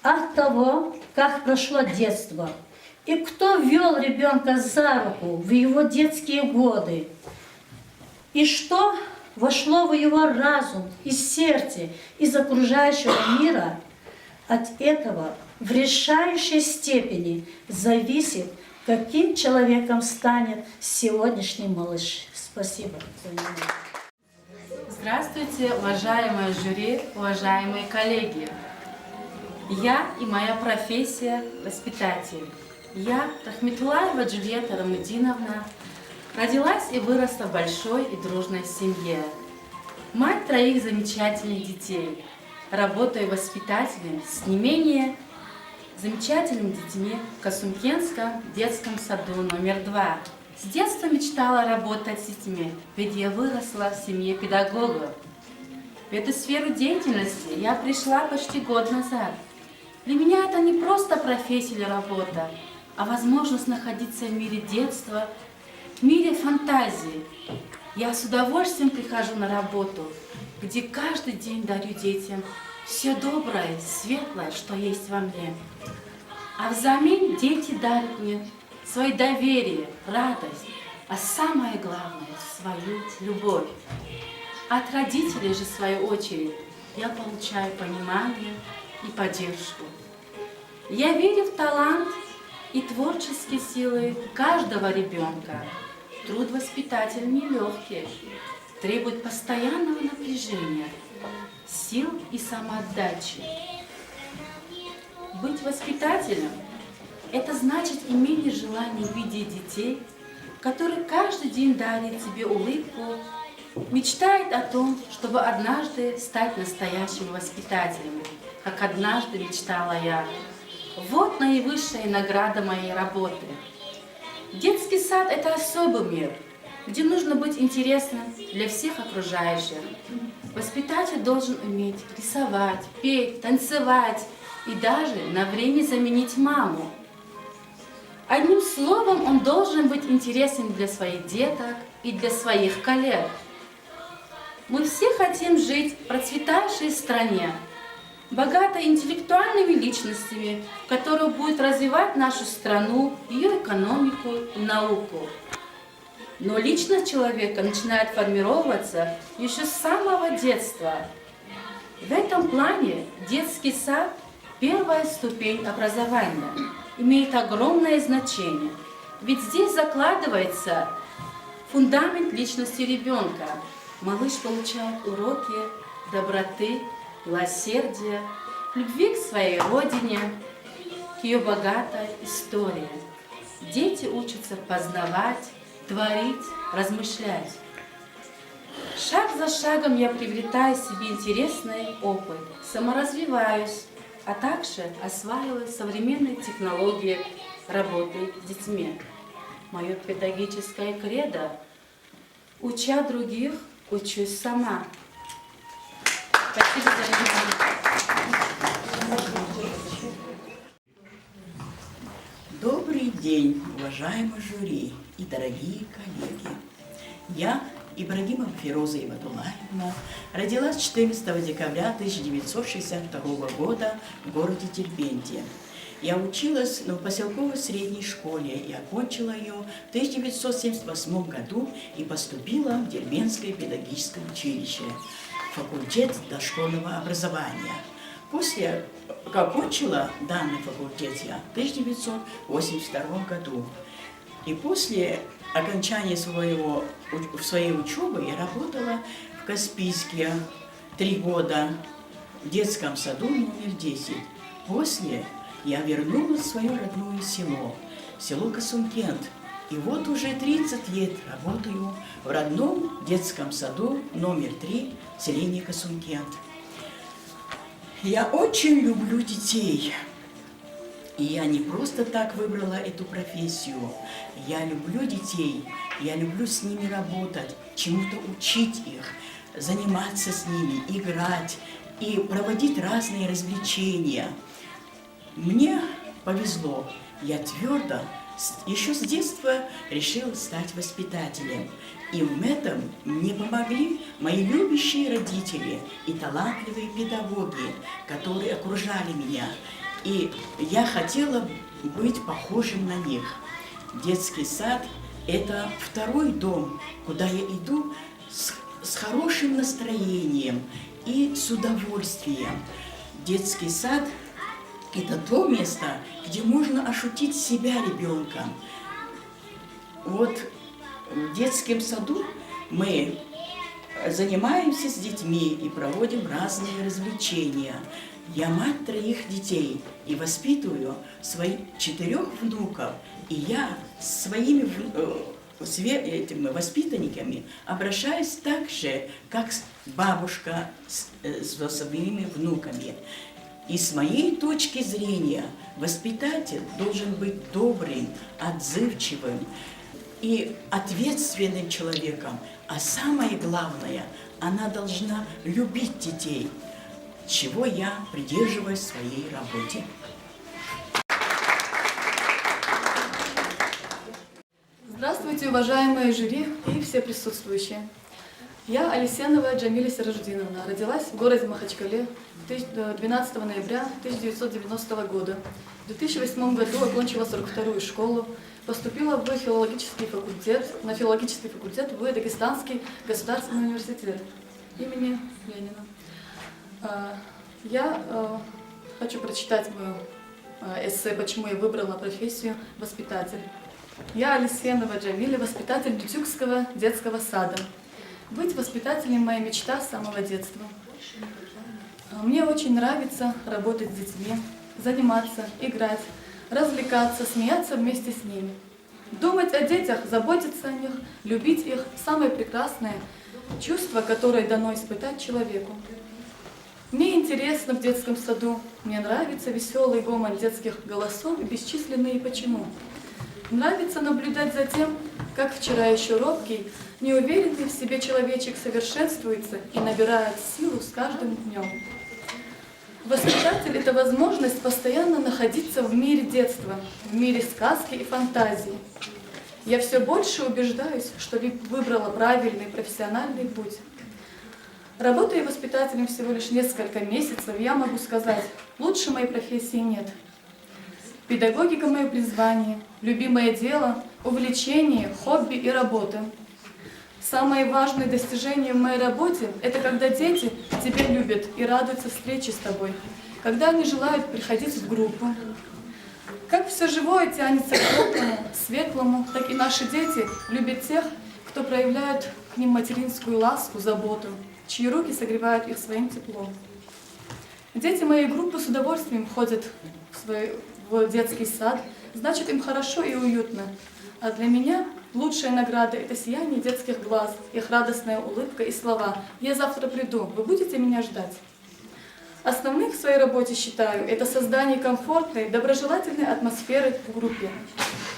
от того, как прошло детство и кто вел ребенка за руку в его детские годы, и что вошло в его разум и сердце из окружающего мира. От этого в решающей степени зависит, каким человеком станет сегодняшний малыш. Спасибо за внимание. Здравствуйте, уважаемое жюри, уважаемые коллеги. Я и моя профессия – воспитатель. Я, Рахметуллаева Джульетта Рамудиновна, родилась и выросла в большой и дружной семье. Мать 3 замечательных детей. Работаю воспитателем с не менее замечательными детьми в Касумкенском детском саду номер 2. С детства мечтала работать с детьми, ведь я выросла в семье педагогов. В эту сферу деятельности я пришла почти год назад. Для меня это не просто профессия или работа, а возможность находиться в мире детства, в мире фантазии. Я с удовольствием прихожу на работу, где каждый день дарю детям все доброе, светлое, что есть во мне. А взамен дети дарят мне свое доверие, радость, а самое главное – свою любовь. От родителей же, в свою очередь, я получаю понимание и поддержку. Я верю в талант и творческие силы каждого ребенка. Труд воспитателя нелегкий, требует постоянного напряжения, сил и самоотдачи. Быть воспитателем – это значит иметь желание видеть детей, которые каждый день дарят тебе улыбку, мечтает о том, чтобы однажды стать настоящим воспитателем, как однажды мечтала я. Вот наивысшая награда моей работы. Детский сад – это особый мир, где нужно быть интересным для всех окружающих. Воспитатель должен уметь рисовать, петь, танцевать и даже на время заменить маму. Одним словом, он должен быть интересен для своих деток и для своих коллег. Мы все хотим жить в процветающей стране, богатой интеллектуальными личностями, которые будут развивать нашу страну, ее экономику и науку. Но личность человека начинает формироваться еще с самого детства. В этом плане детский сад – первая ступень образования, имеет огромное значение, ведь здесь закладывается фундамент личности ребенка. Малыш получает уроки доброты, милосердия, любви к своей родине, к ее богатой истории. Дети учатся познавать, творить, размышлять. Шаг за шагом я приобретаю себе интересный опыт, саморазвиваюсь, а также осваиваю современные технологии работы с детьми. Мое педагогическое кредо – уча других, учусь сама. Спасибо за внимание. Добрый день, уважаемый жюри и дорогие коллеги. Я, Ибрагимова Фироза Ибатуллаевна, родилась 14 декабря 1962 года в городе Дербенте. Я училась в поселковой средней школе и окончила ее в 1978 году и поступила в Дербентское педагогическое училище, факультет дошкольного образования. После окончила данный факультет я в 1982 году. И после окончания своей учебы я работала в Каспийске 3 года в детском саду номер 10. После я вернулась в свое родное село Касумкент. И вот уже 30 лет работаю в родном детском саду номер 3 в селении Касумкент. Я очень люблю детей. И я не просто так выбрала эту профессию. Я люблю детей, я люблю с ними работать, чему-то учить их, заниматься с ними, играть и проводить разные развлечения. Мне повезло. Я твердо, еще с детства решила стать воспитателем. И в этом мне помогли мои любящие родители и талантливые педагоги, которые окружали меня. И я хотела быть похожим на них. Детский сад – это второй дом, куда я иду с хорошим настроением и с удовольствием. Детский сад – это то место, где можно ощутить себя ребенком. Вот в детском саду мы занимаемся с детьми и проводим разные развлечения. Я мать 3 детей и воспитываю своих 4 внуков. И я с своими этими воспитанниками обращаюсь так же, как бабушка со своими внуками. И с моей точки зрения воспитатель должен быть добрым, отзывчивым и ответственным человеком. А самое главное, она должна любить детей, чего я придерживаюсь в своей работе. Здравствуйте, уважаемые жюри и все присутствующие. Я Алисенова Джамиля Сиражудиновна, родилась в городе Махачкале 12 ноября 1990 года. В 2008 году окончила 42-ю школу, поступила на филологический факультет в Дагестанский государственный университет имени Ленина. Я хочу прочитать мое эссе «Почему я выбрала профессию воспитатель». Я Алисенова Джамиля, воспитатель Дютюкского детского сада. Быть воспитателем – моя мечта с самого детства. Мне очень нравится работать с детьми, заниматься, играть, развлекаться, смеяться вместе с ними. Думать о детях, заботиться о них, любить их – самое прекрасное чувство, которое дано испытать человеку. Мне интересно в детском саду, мне нравится веселый гомон детских голосов и бесчисленные «почему». Нравится наблюдать за тем, как вчера еще робкий, неуверенный в себе человечек совершенствуется и набирает силу с каждым днем. Воспитатель – это возможность постоянно находиться в мире детства, в мире сказки и фантазии. Я все больше убеждаюсь, что выбрала правильный профессиональный путь. Работая воспитателем всего лишь несколько месяцев, я могу сказать, лучше моей профессии нет. Педагогика – мое призвание, любимое дело, увлечение, хобби и работа. Самое важное достижение в моей работе – это когда дети тебя любят и радуются встрече с тобой, когда они желают приходить в группу. Как все живое тянется к доброму, светлому, так и наши дети любят тех, кто проявляет к ним материнскую ласку, заботу, чьи руки согревают их своим теплом. Дети моей группы с удовольствием ходят в детский сад, значит, им хорошо и уютно. А для меня лучшая награда – это сияние детских глаз, их радостная улыбка и слова «Я завтра приду, вы будете меня ждать?». Основным в своей работе считаю – это создание комфортной, доброжелательной атмосферы в группе.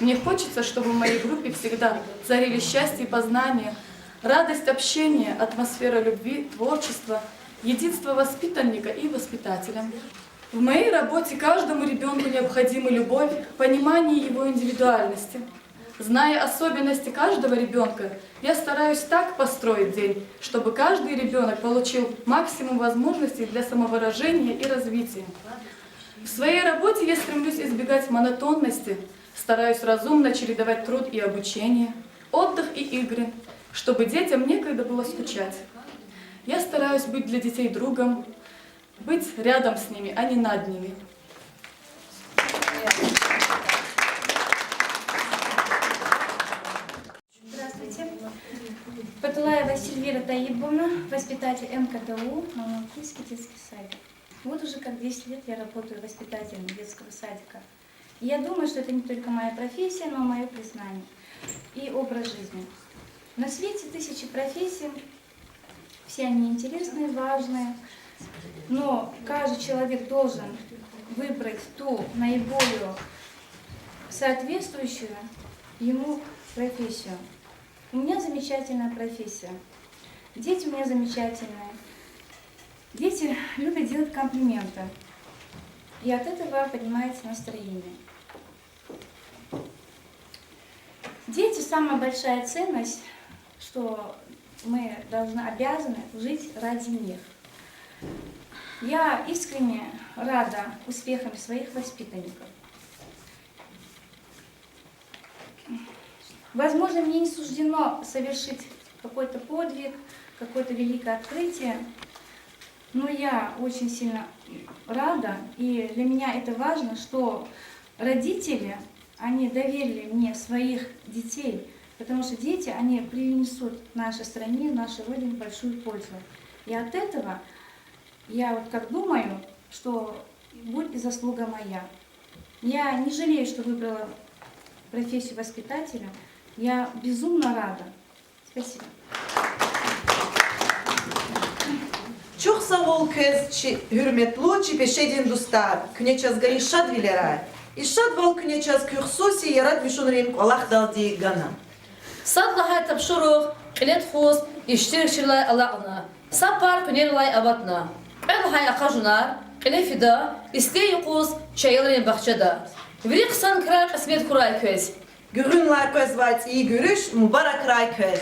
Мне хочется, чтобы в моей группе всегда царили счастье и познание, радость общения, атмосфера любви, творчества, единство воспитанника и воспитателя. В моей работе каждому ребенку необходима любовь, понимание его индивидуальности. Зная особенности каждого ребенка, я стараюсь так построить день, чтобы каждый ребенок получил максимум возможностей для самовыражения и развития. В своей работе я стремлюсь избегать монотонности, стараюсь разумно чередовать труд и обучение, отдых и игры, чтобы детям некогда было скучать. Я стараюсь быть для детей другом, быть рядом с ними, а не над ними. Здравствуйте. Батулаева Сильвира Таибовна, воспитатель МКТУ, Мамонтинский детский садик. Вот уже как 10 лет я работаю воспитателем детского садика. И я думаю, что это не только моя профессия, но и мое признание и образ жизни. На свете тысячи профессий, все они интересные, важные, но каждый человек должен выбрать ту наиболее соответствующую ему профессию. У меня замечательная профессия. Дети у меня замечательные. Дети любят делать комплименты. И от этого поднимается настроение. Дети – самая большая ценность, что мы обязаны жить ради них. Я искренне рада успехам своих воспитанников. Возможно, мне не суждено совершить какой-то подвиг, какое-то великое открытие, но я очень сильно рада, и для меня это важно, что родители, они доверили мне своих детей, потому что дети, они принесут нашей стране, нашей родине большую пользу. И от этого я вот как думаю, что будет и заслуга моя. Я не жалею, что выбрала профессию воспитателя. Я безумно рада. Спасибо. Çok sağ ol kız, hürmetli çipeşedin dostlar. Küneçaz gayı şad vileray. İşad val küneçaz küxsusi yarat vişunrin Allah daldi gana. Sadlahay tapşuruq, qilet xuz, iştirikçilay alaqna. Sapar künerlay abatna. Qelhay aqajunar, qilefida, isteyi quz, çayılrin bahçada. Viri qısan kırar qismet kuray köz. Görünler köz vayt iyi görüş, mübarek ray köz.